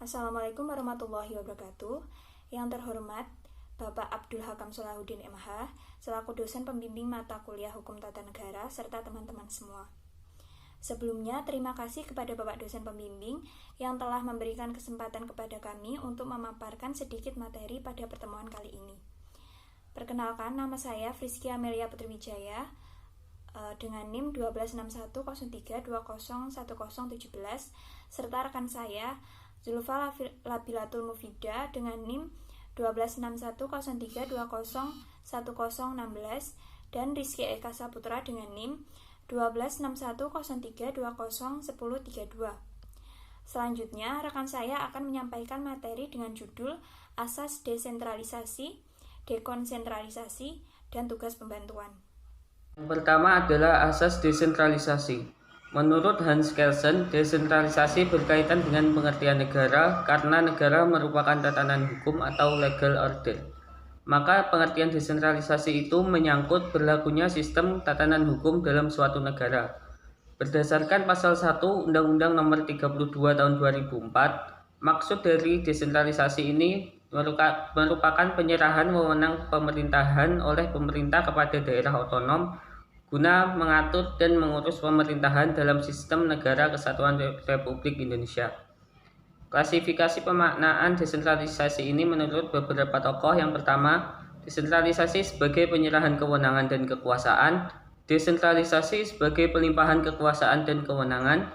Assalamualaikum warahmatullahi wabarakatuh. Yang terhormat Bapak Abdul Hakam Solahuddin MH, selaku dosen pembimbing mata kuliah Hukum Tata Negara, serta teman-teman semua. Sebelumnya, terima kasih kepada Bapak dosen pembimbing yang telah memberikan kesempatan kepada kami untuk memaparkan sedikit materi pada pertemuan kali ini. Perkenalkan, nama saya Friski Amelia Putriwijaya dengan NIM 12103201017 serta rekan saya Zulfa Labilatul Mufidah dengan NIM 1261032011016 dan Rizky Eka Saputra dengan NIM 1261032011032. Selanjutnya, rekan saya akan menyampaikan materi dengan judul Asas Desentralisasi, Dekonsentralisasi, dan Tugas Pembantuan. Yang pertama adalah asas desentralisasi. Menurut Hans Kelsen, desentralisasi berkaitan dengan pengertian negara karena negara merupakan tatanan hukum atau legal order. Maka pengertian desentralisasi itu menyangkut berlakunya sistem tatanan hukum dalam suatu negara. Berdasarkan pasal 1 Undang-Undang Nomor 32 Tahun 2004, maksud dari desentralisasi ini merupakan penyerahan wewenang pemerintahan oleh pemerintah kepada daerah otonom guna mengatur dan mengurus pemerintahan dalam sistem negara kesatuan Republik Indonesia. Klasifikasi pemaknaan desentralisasi ini menurut beberapa tokoh. Yang pertama, desentralisasi sebagai penyerahan kewenangan dan kekuasaan, desentralisasi sebagai pelimpahan kekuasaan dan kewenangan,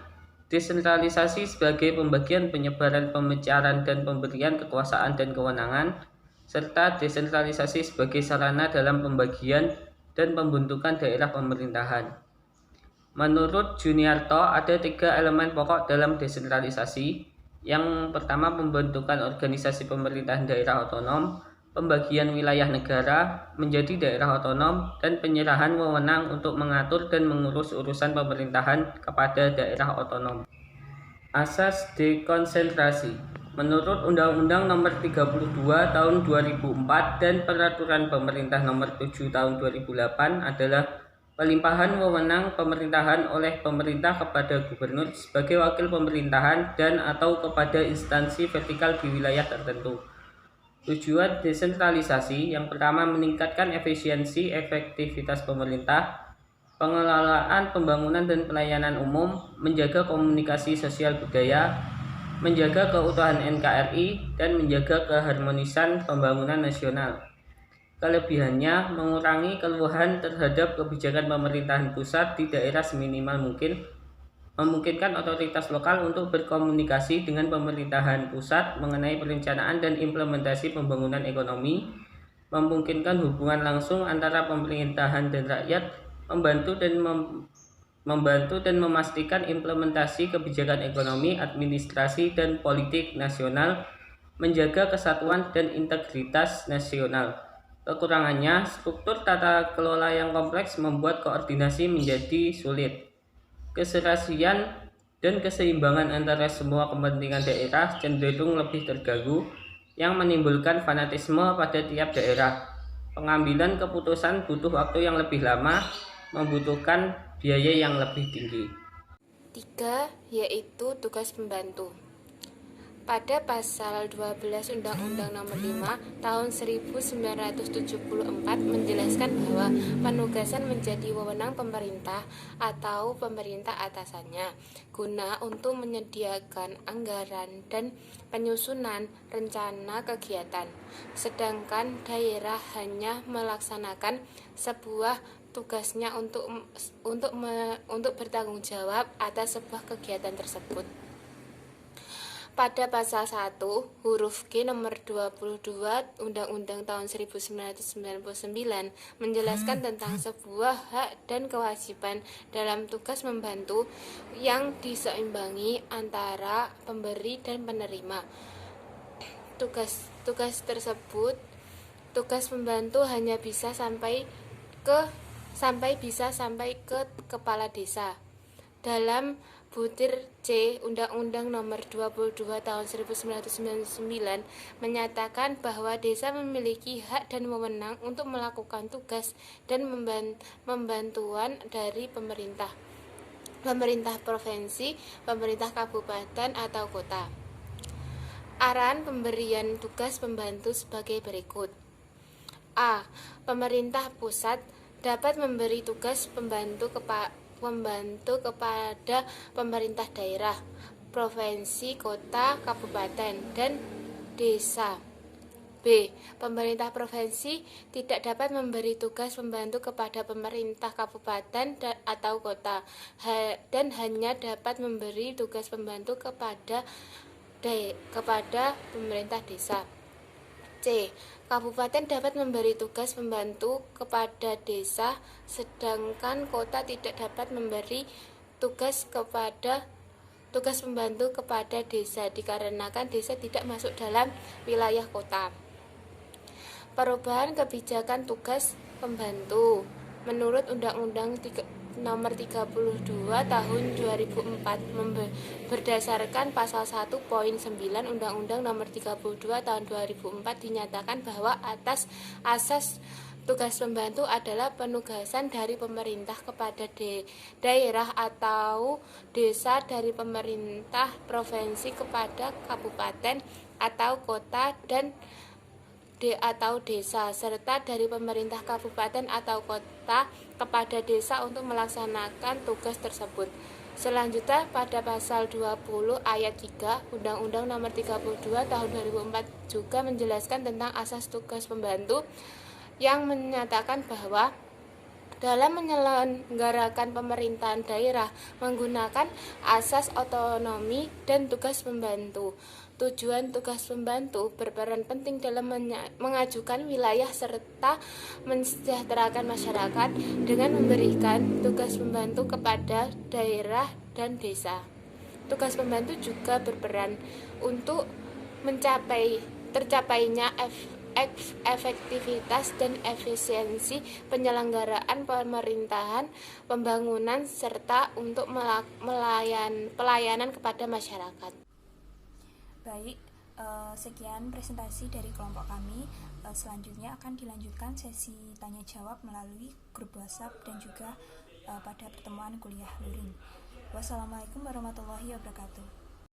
desentralisasi sebagai pembagian, penyebaran, pemecahan, dan pemberian kekuasaan dan kewenangan, serta desentralisasi sebagai sarana dalam pembagian dan pembentukan daerah pemerintahan. Menurut Juniarto, ada 3 elemen pokok dalam desentralisasi. Yang pertama, pembentukan organisasi pemerintahan daerah otonom, pembagian wilayah negara menjadi daerah otonom, dan penyerahan wewenang untuk mengatur dan mengurus urusan pemerintahan kepada daerah otonom. Asas dekonsentrasi. Menurut Undang-Undang Nomor 32 Tahun 2004 dan Peraturan Pemerintah Nomor 7 Tahun 2008 adalah pelimpahan wewenang pemerintahan oleh pemerintah kepada gubernur sebagai wakil pemerintahan dan atau kepada instansi vertikal di wilayah tertentu. Tujuan desentralisasi yang pertama, meningkatkan efisiensi efektivitas pemerintah, pengelolaan pembangunan dan pelayanan umum, menjaga komunikasi sosial budaya, menjaga keutuhan NKRI, dan menjaga keharmonisan pembangunan nasional. Kelebihannya, mengurangi keluhan terhadap kebijakan pemerintahan pusat di daerah seminimal mungkin, memungkinkan otoritas lokal untuk berkomunikasi dengan pemerintahan pusat mengenai perencanaan dan implementasi pembangunan ekonomi, memungkinkan hubungan langsung antara pemerintahan dan rakyat, membantu dan memastikan implementasi kebijakan ekonomi, administrasi, dan politik nasional, menjaga kesatuan dan integritas nasional. Kekurangannya, struktur tata kelola yang kompleks membuat koordinasi menjadi sulit. Keserasian dan keseimbangan antara semua kepentingan daerah cenderung lebih terganggu, yang menimbulkan fanatisme pada tiap daerah. Pengambilan keputusan butuh waktu yang lebih lama, membutuhkan biaya yang lebih tinggi. 3. Yaitu tugas pembantu. Pada pasal 12 Undang-Undang Nomor 5 Tahun 1974 menjelaskan bahwa penugasan menjadi wewenang pemerintah atau pemerintah atasannya guna untuk menyediakan anggaran dan penyusunan rencana kegiatan, sedangkan daerah hanya melaksanakan sebuah tugasnya untuk bertanggung jawab atas sebuah kegiatan tersebut. Pada pasal 1 huruf G nomor 22 Undang-Undang tahun 1999 menjelaskan tentang sebuah hak dan kewajiban dalam tugas membantu yang diseimbangi antara pemberi dan penerima. Tugas pembantu hanya bisa sampai ke kepala desa. Dalam butir C Undang-Undang Nomor 22 Tahun 1999 menyatakan bahwa desa memiliki hak dan wewenang untuk melakukan tugas dan pembantuan dari pemerintah provinsi, pemerintah kabupaten atau kota. Arahan pemberian tugas pembantu sebagai berikut. A. Pemerintah pusat dapat memberi tugas pembantu kepada pemerintah daerah, provinsi, kota, kabupaten, dan desa. B. Pemerintah provinsi tidak dapat memberi tugas pembantu kepada pemerintah kabupaten atau kota dan hanya dapat memberi tugas pembantu kepada pemerintah desa. C. Kabupaten dapat memberi tugas pembantu kepada desa, sedangkan kota tidak dapat memberi tugas pembantu kepada desa dikarenakan desa tidak masuk dalam wilayah kota. Perubahan kebijakan tugas pembantu. Menurut Undang-Undang Nomor 32 Tahun 2004 berdasarkan pasal 1 poin 9 Undang-Undang Nomor 32 Tahun 2004 dinyatakan bahwa atas asas tugas pembantu adalah penugasan dari pemerintah kepada daerah atau desa, dari pemerintah provinsi kepada kabupaten atau kota dan atau desa, serta dari pemerintah kabupaten atau kota kepada desa untuk melaksanakan tugas tersebut. Selanjutnya pada pasal 20 ayat 3 Undang-Undang Nomor 32 Tahun 2004 juga menjelaskan tentang asas tugas pembantu yang menyatakan bahwa dalam menyelenggarakan pemerintahan daerah menggunakan asas otonomi dan tugas pembantu. Tujuan tugas pembantu berperan penting dalam mengajukan wilayah serta mensejahterakan masyarakat dengan memberikan tugas pembantu kepada daerah dan desa. Tugas pembantu juga berperan untuk tercapainya efektivitas dan efisiensi penyelenggaraan pemerintahan, pembangunan, serta untuk pelayanan kepada masyarakat. Baik, sekian presentasi dari kelompok kami. Selanjutnya akan dilanjutkan sesi tanya jawab melalui grup WhatsApp dan juga pada pertemuan kuliah luring. Wassalamualaikum warahmatullahi wabarakatuh.